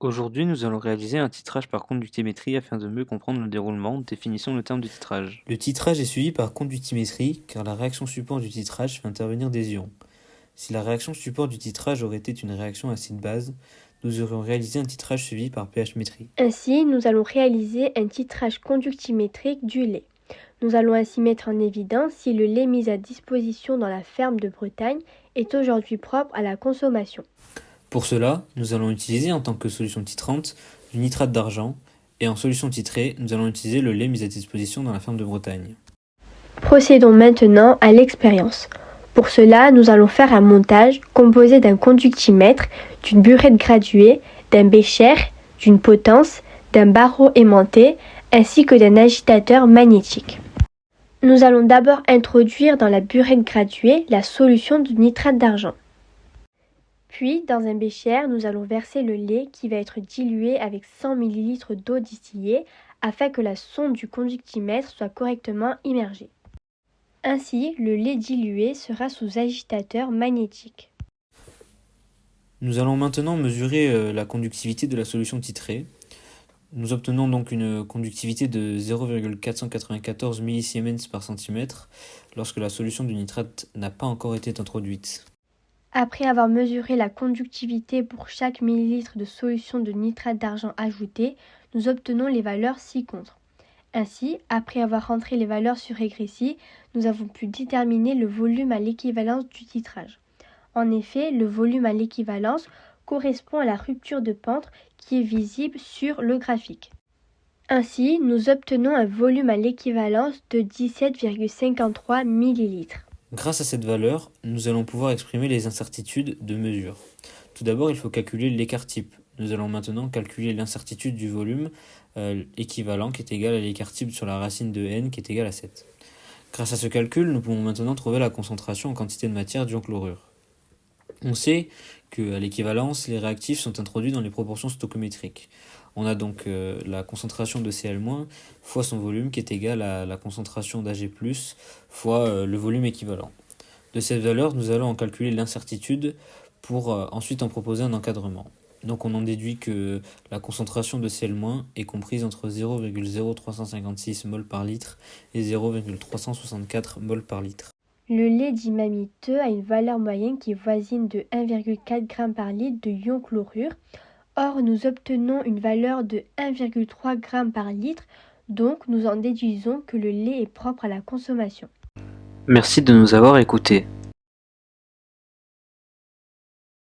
Aujourd'hui, nous allons réaliser un titrage par conductimétrie afin de mieux comprendre le déroulement. Définissons le terme du titrage. Le titrage est suivi par conductimétrie car la réaction support du titrage fait intervenir des ions. Si la réaction support du titrage aurait été une réaction acide-base, nous aurions réalisé un titrage suivi par pH-métrie. Ainsi, nous allons réaliser un titrage conductimétrique du lait. Nous allons ainsi mettre en évidence si le lait mis à disposition dans la ferme de Bretagne est aujourd'hui propre à la consommation. Pour cela, nous allons utiliser en tant que solution titrante du nitrate d'argent et en solution titrée, nous allons utiliser le lait mis à disposition dans la ferme de Bretagne. Procédons maintenant à l'expérience. Pour cela, nous allons faire un montage composé d'un conductimètre, d'une burette graduée, d'un bécher, d'une potence, d'un barreau aimanté ainsi que d'un agitateur magnétique. Nous allons d'abord introduire dans la burette graduée la solution du nitrate d'argent. Puis, dans un bécher, nous allons verser le lait qui va être dilué avec 100 ml d'eau distillée afin que la sonde du conductimètre soit correctement immergée. Ainsi, le lait dilué sera sous agitateur magnétique. Nous allons maintenant mesurer la conductivité de la solution titrée. Nous obtenons donc une conductivité de 0,494 millisiemens par centimètre lorsque la solution du nitrate n'a pas encore été introduite. Après avoir mesuré la conductivité pour chaque millilitre de solution de nitrate d'argent ajouté, nous obtenons les valeurs ci-contre. Ainsi, après avoir rentré les valeurs sur régressi, nous avons pu déterminer le volume à l'équivalence du titrage. En effet, le volume à l'équivalence correspond à la rupture de pente qui est visible sur le graphique. Ainsi, nous obtenons un volume à l'équivalence de 17,53 ml. Grâce à cette valeur, nous allons pouvoir exprimer les incertitudes de mesure. Tout d'abord, il faut calculer l'écart type. Nous allons maintenant calculer l'incertitude du volume équivalent qui est égal à l'écart type sur la racine de n qui est égal à 7. Grâce à ce calcul, nous pouvons maintenant trouver la concentration en quantité de matière d'ion chlorure. On sait qu'à l'équivalence, les réactifs sont introduits dans les proportions stoichiométriques. On a donc la concentration de Cl- fois son volume qui est égal à la concentration d'Ag+, fois le volume équivalent. De cette valeur, nous allons en calculer l'incertitude pour ensuite en proposer un encadrement. Donc on en déduit que la concentration de Cl- est comprise entre 0,0356 mol par litre et 0,364 mol par litre. Le lait dit mamiteux a une valeur moyenne qui est voisine de 1,4 g par litre de ion chlorure. Or, nous obtenons une valeur de 1,3 g par litre, donc nous en déduisons que le lait est propre à la consommation. Merci de nous avoir écoutés.